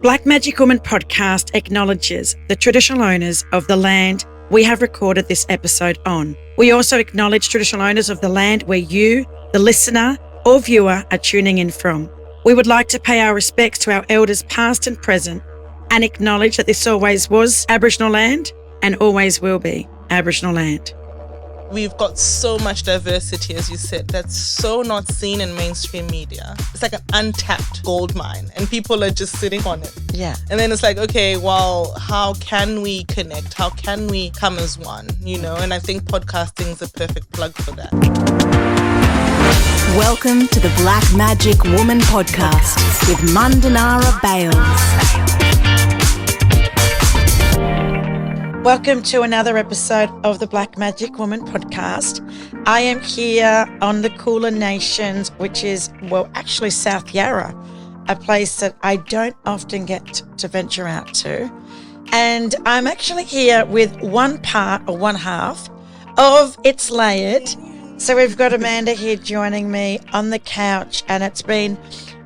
Black Magic Woman podcast acknowledges the traditional owners of the land we have recorded this episode on. We also acknowledge traditional owners of the land where you, the listener or viewer, are tuning in from. We would like to pay our respects to our elders past and present and acknowledge that this always was Aboriginal land and always will be Aboriginal land. We've got so much diversity, as you said, that's so not seen in mainstream media. It's like an untapped gold mine and people are just sitting on it. Yeah. And then it's like, okay, well, how can we connect? How can we come as one, And I think podcasting is a perfect plug for that. Welcome to the Black Magic Woman podcast with Mundanara Bayles. Welcome to another episode of the Black Magic Woman podcast. I am here on the Kulin Nations, which is, actually South Yarra, a place that I don't often get to venture out to. And I'm actually here with one half of It's Layered. So we've got Amanda here joining me on the couch, and it's been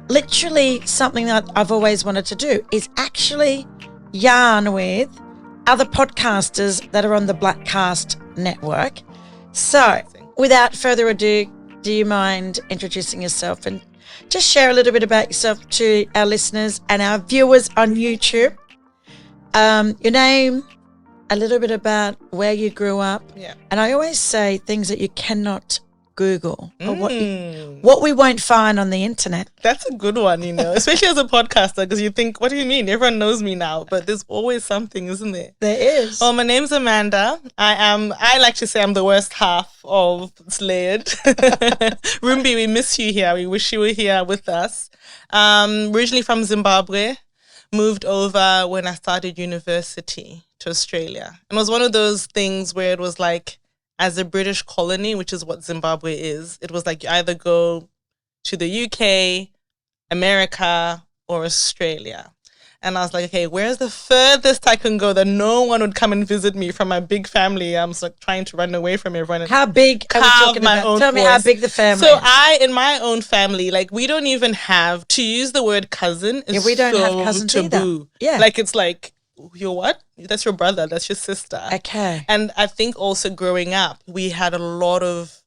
literally something that I've always wanted to do, is actually yarn with other podcasters that are on the Blackcast network. So, without further ado, do you mind introducing yourself and just share a little bit about yourself to our listeners and our viewers on YouTube? Your name, a little bit about where you grew up. Yeah. And I always say things that you cannot Google or what we won't find on the internet. That's a good one, especially as a podcaster, because you think, what do you mean? Everyone knows me now, but there's always something, isn't there? There is. Well, my name's Amanda. I like to say I'm the worst half of It's Layered. Rumbi, we miss you here. We wish you were here with us. Originally from Zimbabwe, moved over when I started university to Australia. And it was one of those things where it was like, as a British colony, which is what Zimbabwe is, it was like you either go to the UK, America, or Australia. And I was like, okay, where's the furthest I can go that no one would come and visit me from my big family? I'm like trying to run away from everyone. How big are we talking about? Tell me how big the family is. So in my own family, like we don't even have, to use the word cousin is we don't so have cousins taboo. Either. Yeah. Like it's like, you're what? That's your brother. That's your sister. Okay. And I think also growing up, we had a lot of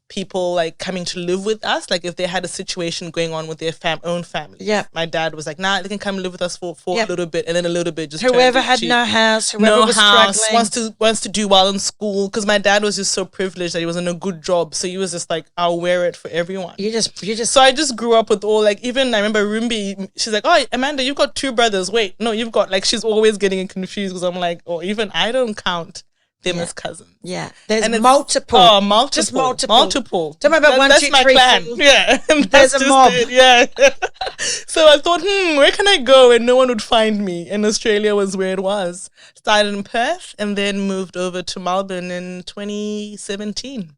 people like coming to live with us. Like if they had a situation going on with their own family. Yeah. My dad was like, nah, they can come live with us for a little bit. And then a little bit just whoever had no house, whoever was struggling. wants to do well in school. Because my dad was just so privileged that he was in a good job. So he was just like, I'll wear it for everyone. You just. So I just grew up with all like, even I remember Rumbi, she's like, oh, Amanda, you've got two brothers. Wait, no, you've got, like, she's always getting confused because I'm like, oh, even I don't count them as cousins. Yeah. There's multiple. Oh, multiple. Just multiple. Tell me about that's my clan. Yeah. There's a mob. Yeah. So I thought, where can I go? And no one would find me. And Australia was where it was. Started in Perth and then moved over to Melbourne in 2017.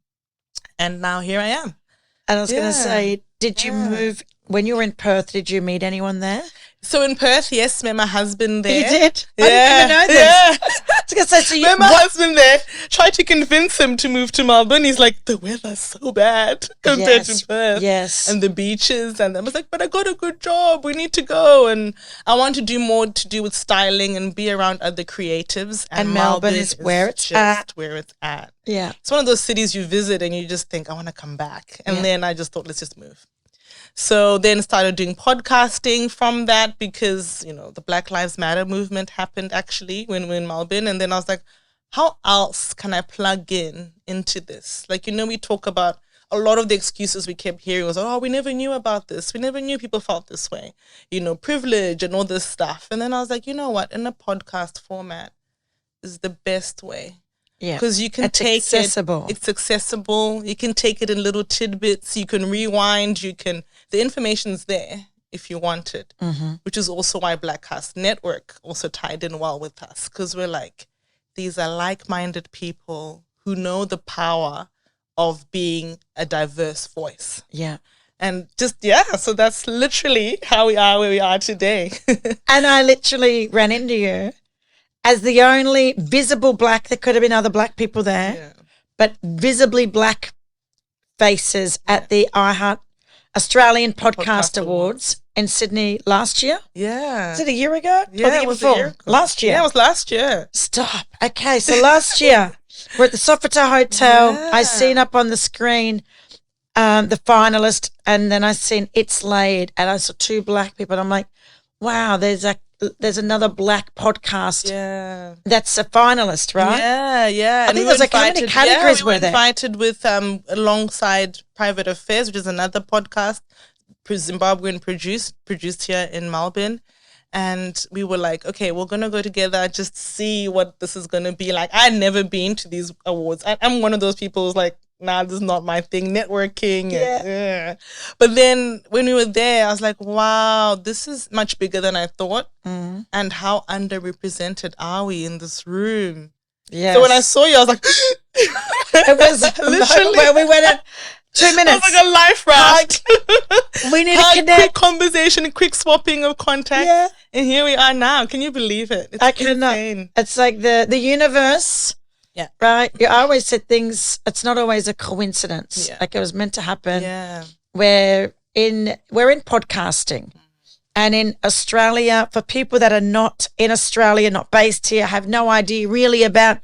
And now here I am. And I was going to say, did you move, when you were in Perth, did you meet anyone there? So in Perth, yes, met my husband there. You did? Yeah. I didn't even know this. Yeah. I was going to say, so met my husband there, tried to convince him to move to Melbourne. He's like, the weather's so bad compared to Perth. Yes. And the beaches. And I was like, but I got a good job. We need to go. And I want to do more to do with styling and be around other creatives. And Melbourne is where it's at. Where it's at. Yeah. It's one of those cities you visit and you just think, I want to come back. And then I just thought, let's just move. So then started doing podcasting from that because, the Black Lives Matter movement happened actually when we were in Melbourne. And then I was like, how else can I plug into this? Like, we talk about a lot of the excuses we kept hearing was, oh, we never knew about this. We never knew people felt this way, privilege and all this stuff. And then I was like, you know what? In a podcast format is the best way. Yeah, because you can take it. It's accessible. You can take it in little tidbits. You can rewind. The information's there if you want it, which is also why Blackcast Network also tied in well with us because we're like, these are like-minded people who know the power of being a diverse voice. Yeah. And so that's literally how we are where we are today. And I literally ran into you as the only visible black, there could have been other black people there, but visibly black faces at the iHeart Australian Podcast Podcast Awards in Sydney last year. Yeah. Is it a year ago? Yeah, Or the year it was before? a year ago. Last year. Yeah, it was last year. Stop. Okay, so last year we're at the Sofitel Hotel. Yeah. I seen up on the screen the finalist, and then I seen It's Laid, and I saw two black people, and I'm like, wow, there's another black podcast Yeah. that's a finalist, right? Yeah, yeah. I think there's like, how many categories were there? Invited with alongside Private Affairs, which is another podcast, Zimbabwean produced here in Melbourne. And we were like, okay, we're going to go together, just see what this is going to be like. I'd never been to these awards. I'm one of those people who's like, nah, this is not my thing, networking. Yeah. But then when we were there, I was like, wow, this is much bigger than I thought. Mm. And how underrepresented are we in this room? Yes. So when I saw you, I was like, it was literally, where we went in 2 minutes. it was like a life raft. We need to Hug, connect. quick conversation, quick swapping of contacts. Yeah. And here we are now. Can you believe it? It's I cannot. insane. It's like the universe. Yeah. Right. You always said things. It's not always a coincidence. Yeah. Like it was meant to happen. Yeah. We're in podcasting, and in Australia, for people that are not in Australia, not based here, have no idea really about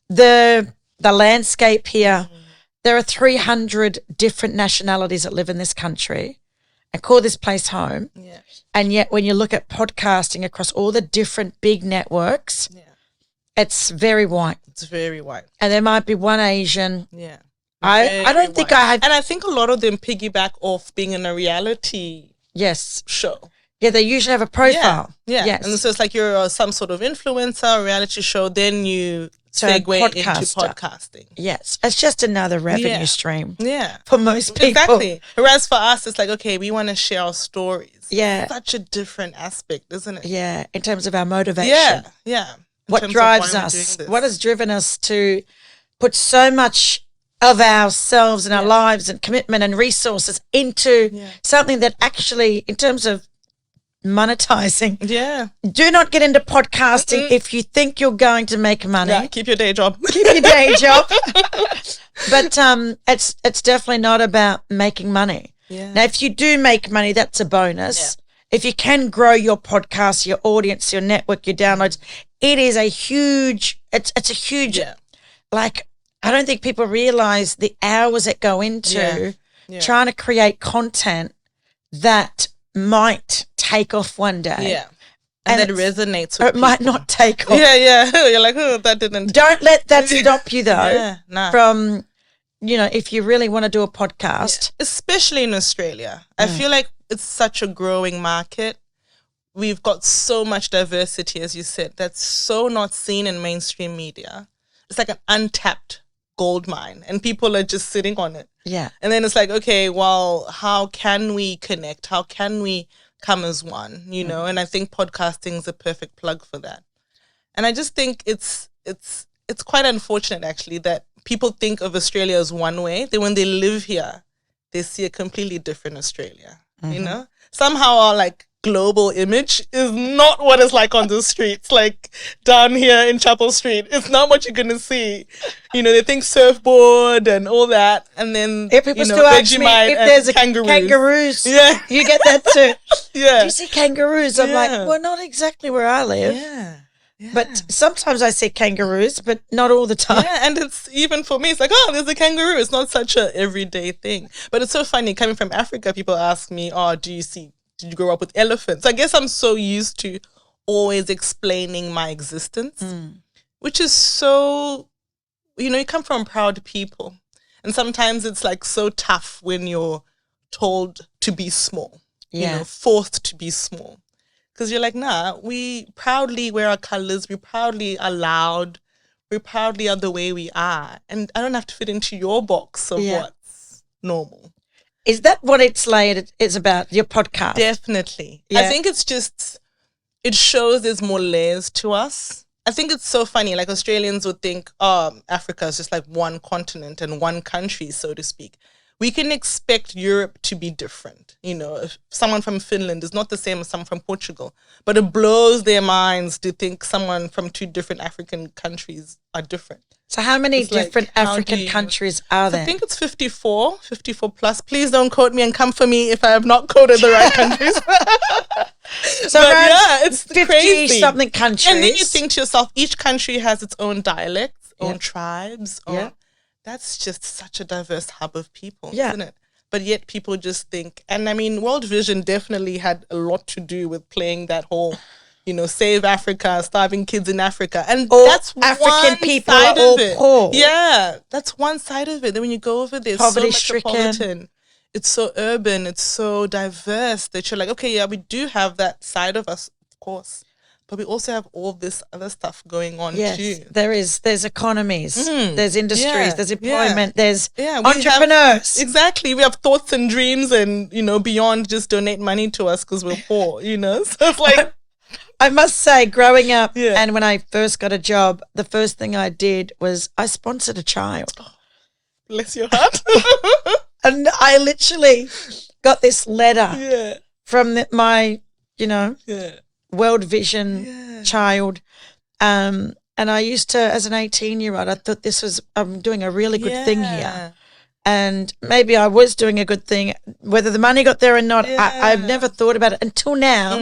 the landscape here. There are 300 different nationalities that live in this country and call this place home. Yeah. And yet when you look at podcasting across all the different big networks, it's very white. It's very white. And there might be one Asian. Yeah. I don't think white. I have. And I think a lot of them piggyback off being in a reality Yes. show. Yeah, they usually have a profile. Yeah. Yes. And so it's like you're some sort of influencer, reality show, then you Turn segue into podcaster. podcasting. Yes. It's just another revenue Yeah. stream Yeah. for most people. Exactly. Whereas for us, it's like, okay, we want to share our stories. Yeah. It's such a different aspect, isn't it? Yeah, in terms of our motivation. Yeah. Yeah. In What terms of drives why we're us? doing this. What has driven us to put so much of ourselves and our lives and commitment and resources into something that actually, in terms of monetizing, do not get into podcasting if you think you're going to make money. Yeah, keep your day job. Keep your day job. But it's definitely not about making money. Yeah. Now, if you do make money, that's a bonus. If you can grow your podcast, your audience, your network, your downloads, it is a huge, it's a huge, like, I don't think people realize the hours that go into trying to create content that might take off one day. Yeah. And that resonates with or it might people. not take off. Yeah. You're like, oh, that didn't. Don't let that stop you, though, nah. from, if you really want to do a podcast. Especially in Australia. I feel like it's such a growing market. We've got so much diversity, as you said, that's so not seen in mainstream media. It's like an untapped gold mine, and people are just sitting on it. Yeah. And then it's like, okay, well, how can we connect? How can we come as one, And I think podcasting is a perfect plug for that. And I just think it's quite unfortunate, actually, that people think of Australia as one way. Then when they live here, they see a completely different Australia, Somehow our, like, global image is not what it's like on the streets, like down here in Chapel Street. It's not what you're going to see. They think surfboard and all that. And then, people still ask me if there's a kangaroos. Yeah. You get that too. Yeah. Do you see kangaroos? I'm like, well, not exactly where I live. Yeah. But sometimes I see kangaroos, but not all the time. Yeah, and it's even for me, it's like, oh, there's a kangaroo. It's not such a everyday thing. But it's so funny, coming from Africa, people ask me, oh, did you grow up with elephants? I guess I'm so used to always explaining my existence, which is so, you come from proud people. And sometimes it's like so tough when you're told to be small, forced to be small. Because you're like, nah, we proudly wear our colors. We proudly are loud. We proudly are the way we are. And I don't have to fit into your box of what's normal. Is that what It's Laid is about, your podcast? Definitely. Yeah. I think it's just, it shows there's more layers to us. I think it's so funny. Like Australians would think, Africa is just like one continent and one country, so to speak. we can expect Europe to be different. You know, if someone from Finland is not the same as someone from Portugal, but it blows their minds to think someone from 2 different African countries are different. So how many different African countries are there? I think it's 54 plus. Please don't quote me and come for me if I have not quoted the right countries. So it's 50-something countries. And then you think to yourself, each country has its own dialects, own tribes. That's just such a diverse hub of people, isn't it? But yet people just think, and I mean, World Vision definitely had a lot to do with playing that whole, you know, save Africa, starving kids in Africa. And that's African one people side are all of it. poor. Yeah, that's one side of it. Then when you go over there, it's so Poverty-stricken. metropolitan. It's so urban. It's so diverse that you're like, okay, yeah, we do have that side of us, of course. But we also have all this other stuff going on too. There's economies, there's industries, there's employment, there's we entrepreneurs. Exactly. We have thoughts and dreams and, you know, beyond just donate money to us because we're poor, you know? So it's like... I must say, growing up and when I first got a job, the first thing I did was I sponsored a child. Oh, bless your heart. And I literally got this letter from my, you know... World Vision child. And I used to, as an 18-year-old, I thought I'm doing a really good thing here. And maybe I was doing a good thing, whether the money got there or not, I've never thought about it until now.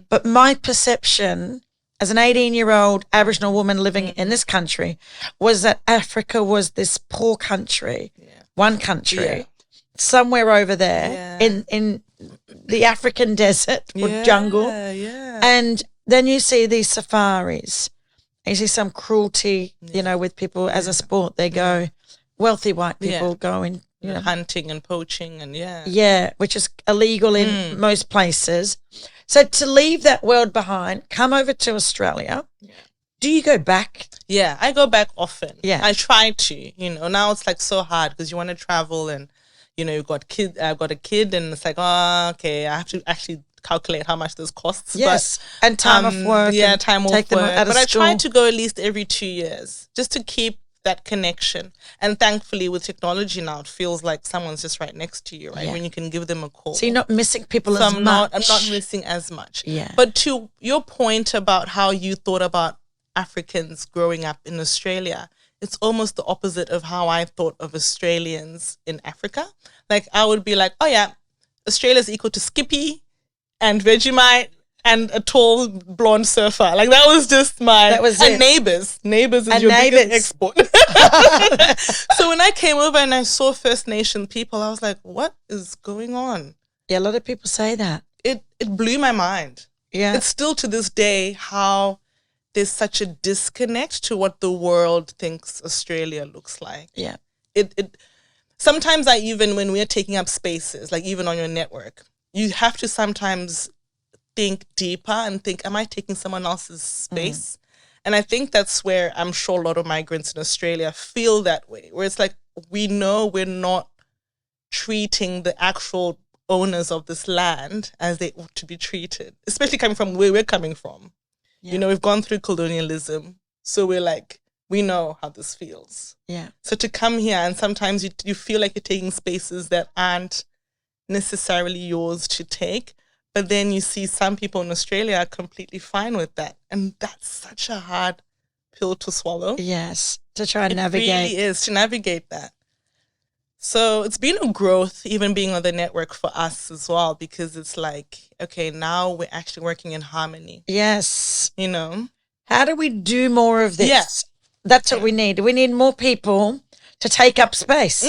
But my perception as an 18-year-old Aboriginal woman living in this country was that Africa was this poor country, one country, somewhere over there in the African desert or jungle. And then you see these safaris. You see some cruelty, you know, with people as a sport. They go, wealthy white people go in, you know. Hunting and poaching and which is illegal in most places. So to leave that world behind, come over to Australia. Do you go back? Yeah, I go back often. Yeah. I try to, you know. Now it's like so hard because you want to travel and, you know, I've got a kid and it's like, oh, okay, I have to actually calculate how much this costs. Yes, and time off work. Yeah, time off work. But I school. try to go at least every 2 years just to keep that connection. And thankfully with technology now, it feels like someone's just right next to you, right? Yeah. When you can give them a call. So you're not missing people as much. I'm not missing as much. Yeah. But to your point about how you thought about Africans growing up in Australia, it's almost the opposite of how I thought of Australians in Africa. Like I would be like, oh yeah, Australia's equal to Skippy and Vegemite and a tall blonde surfer. Like that was just and Neighbours. Neighbours is your biggest export. So when I came over and I saw First Nation people, I was like, what is going on? Yeah, a lot of people say that. It blew my mind. Yeah. It's still to this day how there's such a disconnect to what the world thinks Australia looks like. Yeah. It sometimes when we're taking up spaces, like even on your network, you have to sometimes think deeper and think, am I taking someone else's space? And I think that's where I'm sure a lot of migrants in Australia feel that way, where it's like, we know we're not treating the actual owners of this land as they ought to be treated, especially coming from where we're coming from. Yeah. You know, we've gone through colonialism, so we're like, we know how this feels. Yeah. So to come here and sometimes you feel like you're taking spaces that aren't necessarily yours to take, but then you see some people in Australia are completely fine with that. And that's such a hard pill to swallow. Yes, to try and navigate. It really is, to navigate that. So it's been a growth, even being on the network for us as well, because it's like, okay, now we're actually working in harmony. Yes. You know? How do we do more of this? Yes. That's what we need. We need more people to take up space.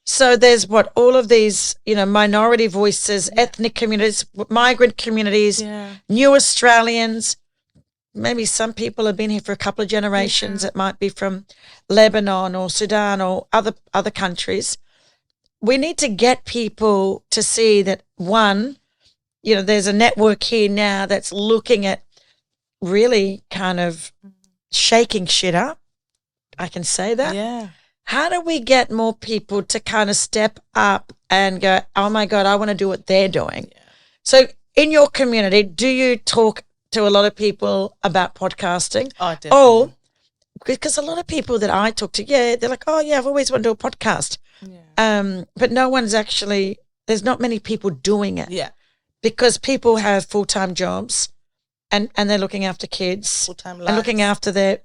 So there's all of these, you know, minority voices, ethnic communities, migrant communities, new Australians. Maybe some people have been here for a couple of generations. It might be from Lebanon or Sudan or other countries. We need to get people to see that, one, you know, there's a network here now that's looking at really kind of shaking shit up. I can say that. Yeah. How do we get more people to kind of step up and go, oh, my God, I want to do what they're doing? Yeah. So in your community, do you talk to a lot of people about podcasting? Oh, definitely. Or because a lot of people that I talk to, they're like, oh, yeah, I've always wanted to do a podcast. But no one's actually, there's not many people doing it. Yeah. Because people have full-time jobs and they're looking after kids. Full-time and lives. looking after their,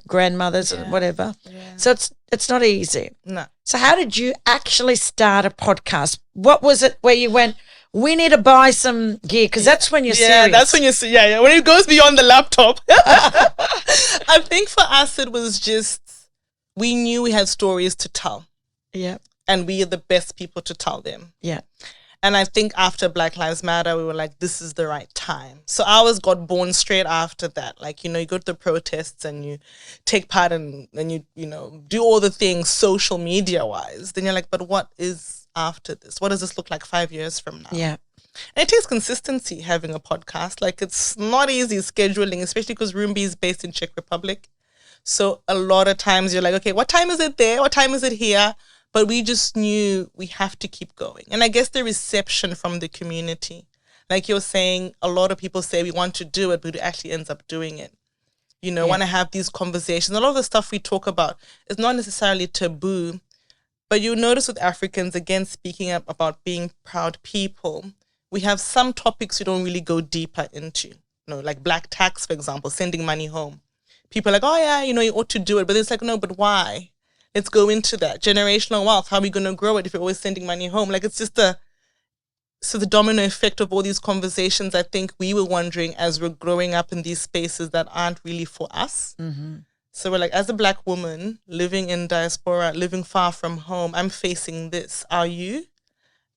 grandmothers and whatever. Yeah. So it's not easy. No. So how did you actually start a podcast? What was it where you went, we need to buy some gear? Because that's when you're serious. That's when you're when it goes beyond the laptop. I think for us it was just, we knew we had stories to tell. Yeah. And we are the best people to tell them. Yeah. And I think after Black Lives Matter, we were like, this is the right time. So ours got born straight after that. Like, you go to the protests and you take part and you do all the things social media wise. Then you're like, but what is after this? What does this look like 5 years from now? Yeah. And it takes consistency having a podcast. Like, it's not easy scheduling, especially because Rumbi is based in Czech Republic. So a lot of times you're like, okay, what time is it there? What time is it here? But we just knew we have to keep going. And I guess the reception from the community, like you're saying, a lot of people say we want to do it, but who actually ends up doing it. Want to have these conversations. A lot of the stuff we talk about is not necessarily taboo, but you notice with Africans, again, speaking up about being proud people, we have some topics we don't really go deeper into. Like black tax, for example, sending money home. People are like, oh yeah, you ought to do it. But it's like, no, but why? Let's go into that. Generational wealth, how are we going to grow it if you're always sending money home? Like, it's just the domino effect of all these conversations. I think we were wondering as we're growing up in these spaces that aren't really for us. Mm-hmm. So we're like, as a Black woman living in diaspora, living far from home, I'm facing this. Are you?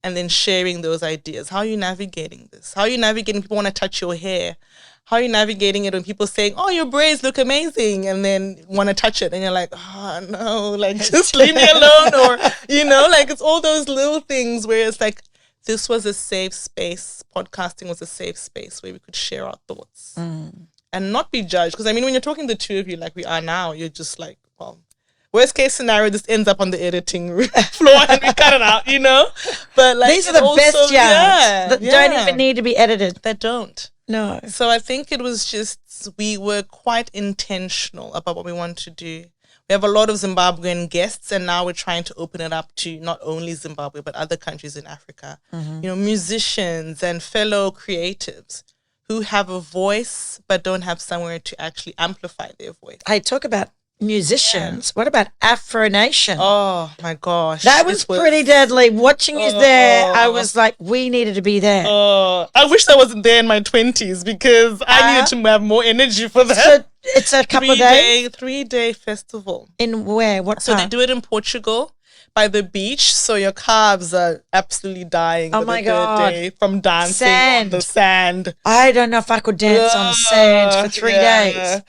And then sharing those ideas. How are you navigating this? How are you navigating people want to touch your hair? How are you navigating it when people saying, oh, your braids look amazing, and then want to touch it? And you're like, oh, no, like, just leave me alone. Or, like, it's all those little things where it's like, this was a safe space. Podcasting was a safe space where we could share our thoughts and not be judged. Because, when you're talking the two of you like we are now, you're just like, well, worst case scenario, this ends up on the editing floor and we cut it out, But like, these are the best yards that don't even need to be edited. That don't. No. So I think it was just, we were quite intentional about what we want to do. We have a lot of Zimbabwean guests, and now we're trying to open it up to not only Zimbabwe, but other countries in Africa. Mm-hmm. Musicians and fellow creatives who have a voice, but don't have somewhere to actually amplify their voice. I talk about musicians. What about Afro Nation? Oh my gosh, that was pretty deadly. Watching you there, I was like, we needed to be there. I wish I wasn't there in my 20s because I needed to have more energy for that. So it's a couple of days? 3-day festival. In where? What So part? they do it in Portugal by the beach, so your calves are absolutely dying. Oh my God. Day from dancing on the sand. I don't know if I could dance on sand for 3 days.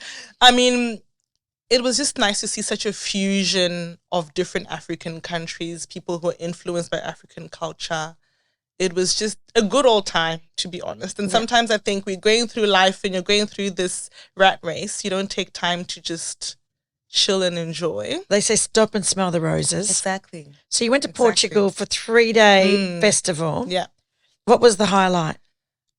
It was just nice to see such a fusion of different African countries, people who are influenced by African culture. It was just a good old time, to be honest. And sometimes I think we're going through life and you're going through this rat race. You don't take time to just chill and enjoy. They say stop and smell the roses. Exactly. So you went to Portugal for 3-day festival. Yeah. What was the highlight?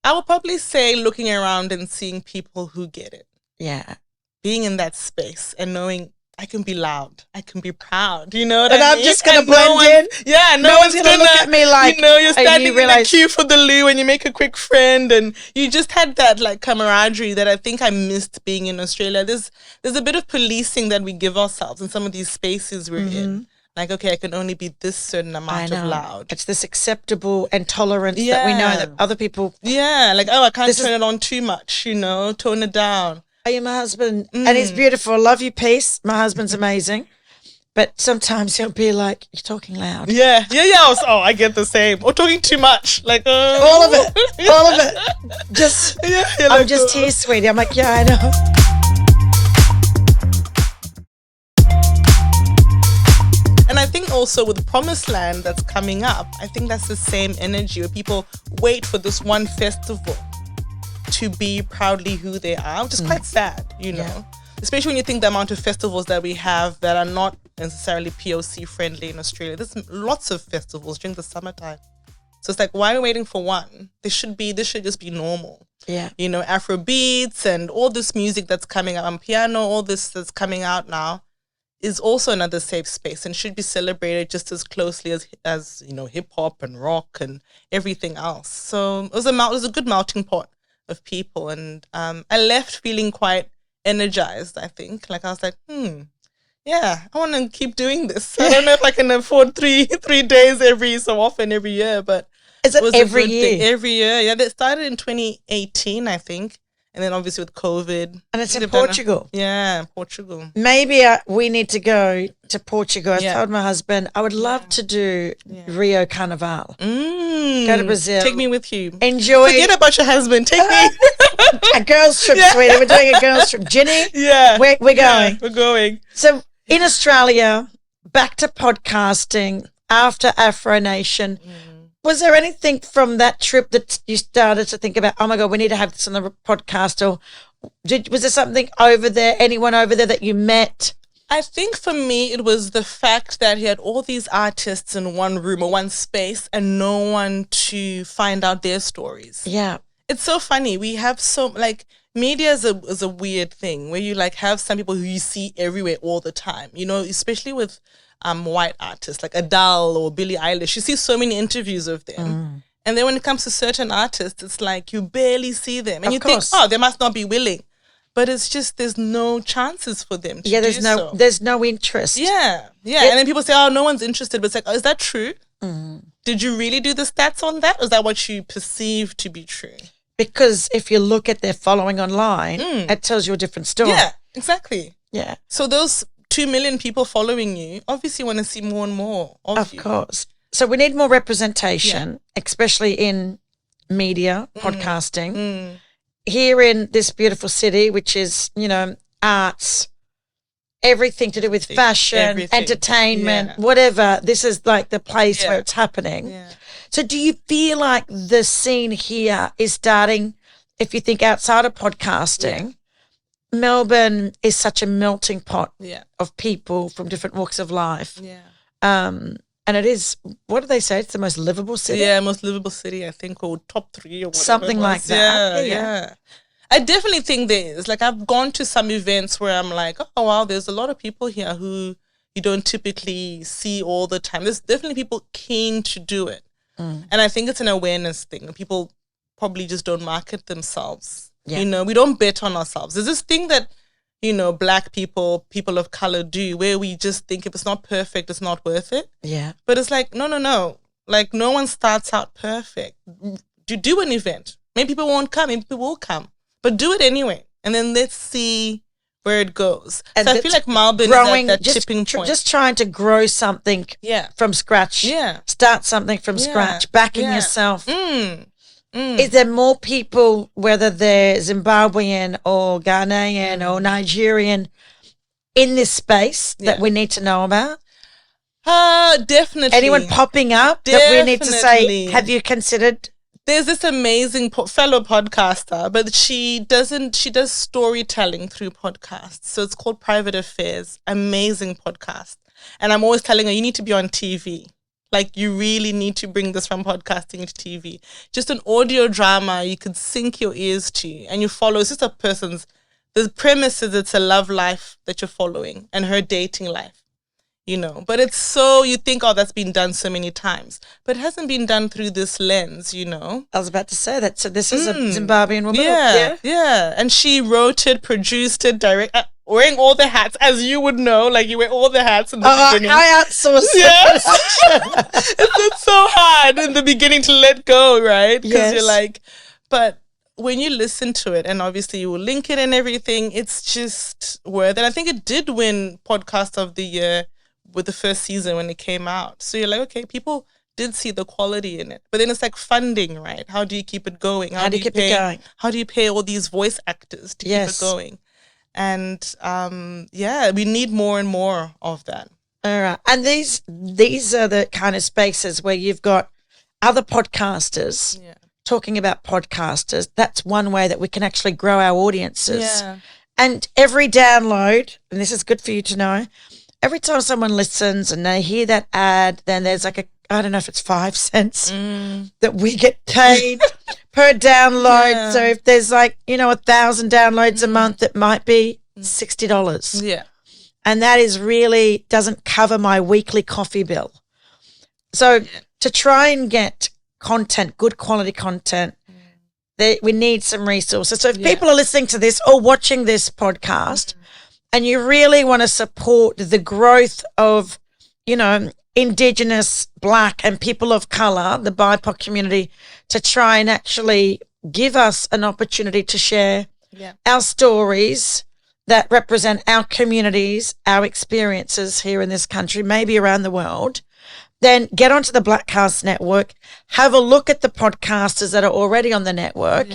I would probably say looking around and seeing people who get it. Yeah. Being in that space and knowing I can be loud, I can be proud, you know what I mean? And I'm just going to blend in. Yeah, no one's going to look at me like, you're standing in the queue for the loo and you make a quick friend and you just had that like camaraderie that I think I missed being in Australia. There's a bit of policing that we give ourselves in some of these spaces we're in. Like, okay, I can only be this certain amount of loud. It's this acceptable and tolerance that we know that other people... Yeah, like, I can't turn it on too much, tone it down. My husband, and he's beautiful. Love you, peace. My husband's amazing. But sometimes he'll be like, you're talking loud. Yeah. I get the same. Or talking too much. Like, all of it. Just, I'm just here, sweetie. I'm like, yeah, I know. And I think also with Promised Land that's coming up, I think that's the same energy where people wait for this one festival to be proudly who they are, which is quite sad, know. Especially when you think the amount of festivals that we have that are not necessarily POC friendly in Australia. There's lots of festivals during the summertime. So it's like, why are we waiting for one? This should just be normal. Yeah. Afro beats and all this music that's coming out on piano, all this that's coming out now. is also another safe space and should be celebrated just as closely as hip hop and rock and everything else. So it was a good melting pot of people, and I left feeling quite energized. I think, like, I was like, yeah, I want to keep doing this. I don't know if I can afford three days every so often every year, but is it every year? Every year, yeah. That started in 2018, I think. And then obviously with COVID. And it's in Portugal. Yeah, Portugal. Maybe we need to go to Portugal. I told my husband I would love to do Rio Carnival. Go to Brazil. Take me with you. Enjoy. Forget about your husband. Take me. A girls' trip, sweetie. We're doing a girls' trip. Ginny? Yeah. We're going. Yeah, we're going. So in Australia, back to podcasting after Afro Nation. Was there anything from that trip that you started to think about, oh, my God, we need to have this on the podcast? Or was there something over there, anyone over there that you met? I think for me, it was the fact that he had all these artists in one room or one space and no one to find out their stories. Yeah. It's so funny. We have media is a weird thing where you have some people who you see everywhere all the time, especially with white artists like Adele or Billie Eilish. You see so many interviews of them. And then when it comes to certain artists, it's like you barely see them. And think, oh, they must not be willing. But it's just there's no chances for them to there's no interest. Yeah. And then people say, oh, no one's interested. But it's like, oh, is that true? Did you really do the stats on that? Or is that what you perceive to be true? Because if you look at their following online, it tells you a different story. Yeah, exactly. Yeah. So those 2 million people following you obviously want to see more and more of you. Of course. So we need more representation, especially in media, podcasting. Here in this beautiful city, which is, arts, everything to do with fashion, entertainment, whatever. This is like the place where it's happening. Yeah. So do you feel like the scene here is starting, if you think outside of podcasting, Melbourne is such a melting pot of people from different walks of life. Yeah. And it is, what do they say? It's the most livable city? Yeah, most livable city, I think, or top 3 or whatever. Something like that. Yeah. I definitely think there is. Like, I've gone to some events where I'm like, oh, wow, there's a lot of people here who you don't typically see all the time. There's definitely people keen to do it. And I think it's an awareness thing. People probably just don't market themselves. Yeah. We don't bet on ourselves. There's this thing that, Black people of color do where we just think if it's not perfect, it's not worth it. Yeah. But it's like, no. Like, no one starts out perfect. You do an event. Maybe people won't come. Maybe people will come. But do it anyway. And then let's see where it goes. And so I feel like Melbourne is at that tipping point. Just trying to grow something from scratch. Yeah. Start something from scratch. Backing yourself. Is there more people, whether they're Zimbabwean or Ghanaian or Nigerian, in this space that we need to know about? Definitely. Anyone popping up that we need to say, have you considered? There's this amazing fellow podcaster, but she does storytelling through podcasts. So it's called Private Affairs. Amazing podcast. And I'm always telling her, you need to be on TV. Like, you really need to bring this from podcasting to TV. Just an audio drama you could sink your ears to, and you follow. It's just the premise is it's a love life that you're following and her dating life. But it's so, you think, oh, that's been done so many times. But it hasn't been done through this lens, I was about to say that. So this is a Zimbabwean woman? Yeah. And she wrote it, produced it, wearing all the hats, as you would know. Like, you wear all the hats in the beginning. I outsource it. It's so hard in the beginning to let go, right? Because you're like, but when you listen to it, and obviously you will link it and everything, it's just worth it. I think it did win Podcast of the Year with the first season when it came out. So you're like, okay, people did see the quality in it. But then it's like funding, right? How do you keep it going? How do you keep it going? How do you pay all these voice actors to keep it going? And we need more and more of that. All right. And these are the kind of spaces where you've got other podcasters talking about podcasters. That's one way that we can actually grow our audiences. Yeah. And every download, and this is good for you to know, every time someone listens and they hear that ad, then there's like I don't know if it's 5 cents that we get paid per download. Yeah. So if there's 1,000 downloads a month, it might be $60. Yeah. And that is really doesn't cover my weekly coffee bill. So to try and get content, good quality content, we need some resources. So if people are listening to this or watching this podcast and you really want to support the growth of, Indigenous, Black and people of colour, the BIPOC community, to try and actually give us an opportunity to share our stories that represent our communities, our experiences here in this country, maybe around the world, then get onto the Blackcast Network, have a look at the podcasters that are already on the network,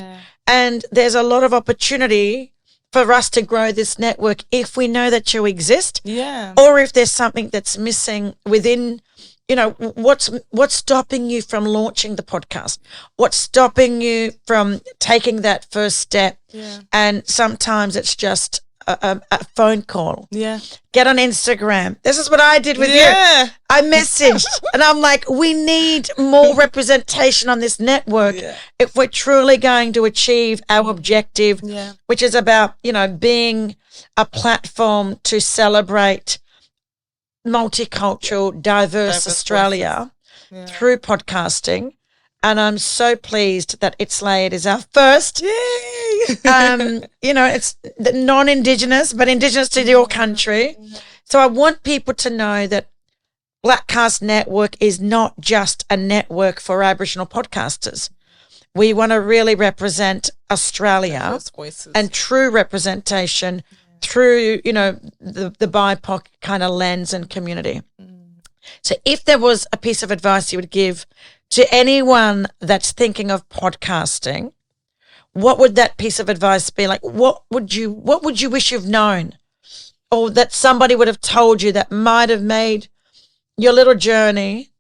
and there's a lot of opportunity for us to grow this network if we know that you exist, or if there's something that's missing within, what's stopping you from launching the podcast, what's stopping you from taking that first step, and sometimes it's just a phone call. Get on Instagram. This is what I did with you. I messaged and I'm like, we need more representation on this network if we're truly going to achieve our objective, which is about, being a platform to celebrate multicultural, diverse Australia through podcasting. And I'm so pleased that It's Layered is our first. It's non-Indigenous, but Indigenous to your country. So I want people to know that Blackcast Network is not just a network for Aboriginal podcasters. We want to really represent Australia and true representation through, the BIPOC kind of lens and community. So if there was a piece of advice you would give to anyone that's thinking of podcasting, what would that piece of advice be? Like, what would you wish you've known, or that somebody would have told you that might have made your little journey,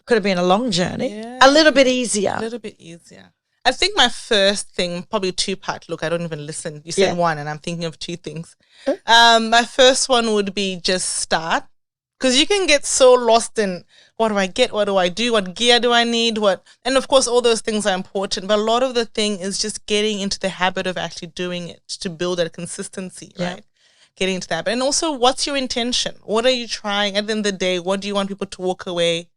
could have been a long journey, a little bit easier? A little bit easier. I think my first thing, probably two-part. Look, I don't even listen. You said one, and I'm thinking of two things. My first one would be just start. Because you can get so lost in what do I get, what do I do, what gear do I need, and of course all those things are important, but a lot of the thing is just getting into the habit of actually doing it to build that consistency, right? Getting into that. And also, what's your intention? What are you trying? At the end of the day, what do you want people to walk away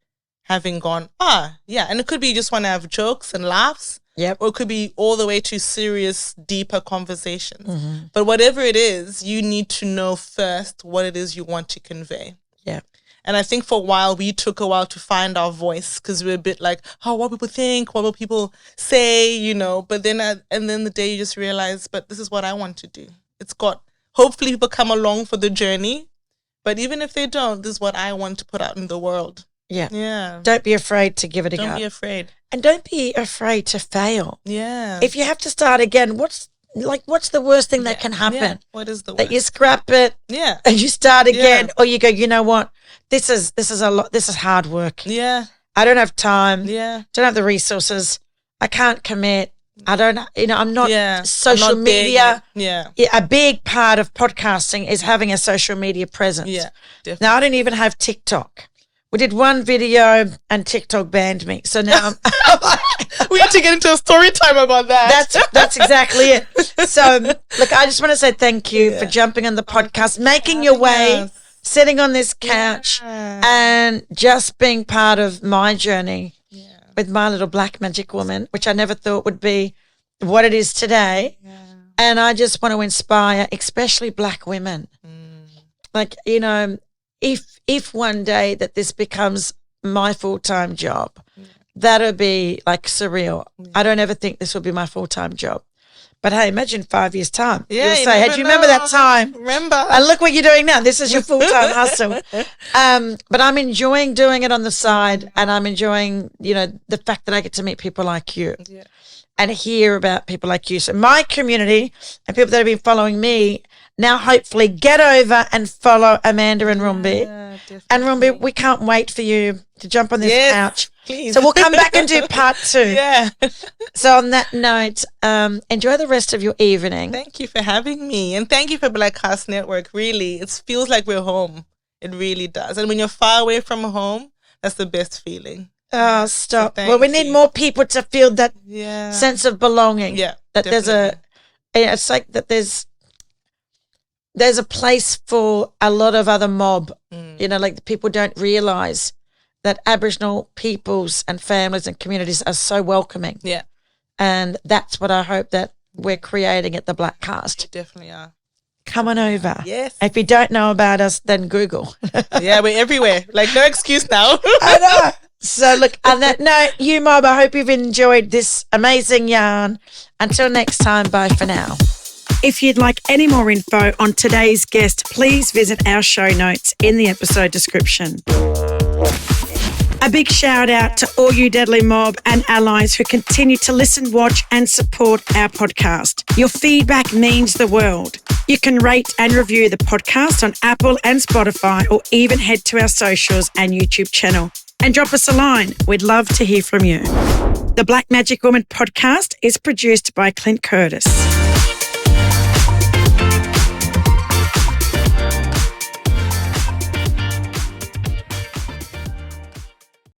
having gone, and it could be you just want to have jokes and laughs, or it could be all the way to serious, deeper conversations. But whatever it is, you need to know first what it is you want to convey. And I think for a while, we took a while to find our voice because we were a bit like, what people think, what will people say, But then at the end of the day, you just realize, but this is what I want to do. Hopefully people come along for the journey. But even if they don't, this is what I want to put out in the world. Don't be afraid to give it a go. Don't be afraid. And don't be afraid to fail. If you have to start again, what's the worst thing that can happen? What is the worst? That you scrap it and you start again, or you go, you know what? This is a lot. This is hard work. I don't have time. Don't have the resources. I can't commit. I don't, I'm not social media. A big part of podcasting is having a social media presence. Definitely. Now I don't even have TikTok. We did one video and TikTok banned me. So now we have to get into a story time about that. That's exactly it. So look, I just want to say thank you for jumping on the podcast, making your way, sitting on this couch and just being part of my journey with my little black magic woman, which I never thought would be what it is today. And I just want to inspire, especially black women. Like, if one day that this becomes my full-time job, that'll be like surreal. I don't ever think this will be my full-time job. But hey, imagine 5 years' time. You'll say, hey, do you remember that time? Remember. And look what you're doing now. This is your full-time hustle. But I'm enjoying doing it on the side, and I'm enjoying, the fact that I get to meet people like you and hear about people like you. So my community and people that have been following me now hopefully get over and follow Amanda and Rumbi. And Rumbi, we can't wait for you to jump on this couch. Please. So we'll come back and do part 2. So on that note, enjoy the rest of your evening. Thank you for having me. And thank you for Blackcast Network. Really, it feels like we're home. It really does. And when you're far away from home, that's the best feeling. Oh, stop. So we need more people to feel that sense of belonging. Yeah. That definitely. It's like that there's there's a place for a lot of other mob. Like the people don't realise that Aboriginal peoples and families and communities are so welcoming. Yeah. And that's what I hope that we're creating at the Black Cast. We definitely are. Come on over. Yes. If you don't know about us, then Google. Yeah, we're everywhere. Like, no excuse now. I know. So, look, on that note, you mob, I hope you've enjoyed this amazing yarn. Until next time, bye for now. If you'd like any more info on today's guest, please visit our show notes in the episode description. A big shout out to all you Deadly Mob and allies who continue to listen, watch and support our podcast. Your feedback means the world. You can rate and review the podcast on Apple and Spotify, or even head to our socials and YouTube channel and drop us a line. We'd love to hear from you. The Black Magic Woman podcast is produced by Clint Curtis.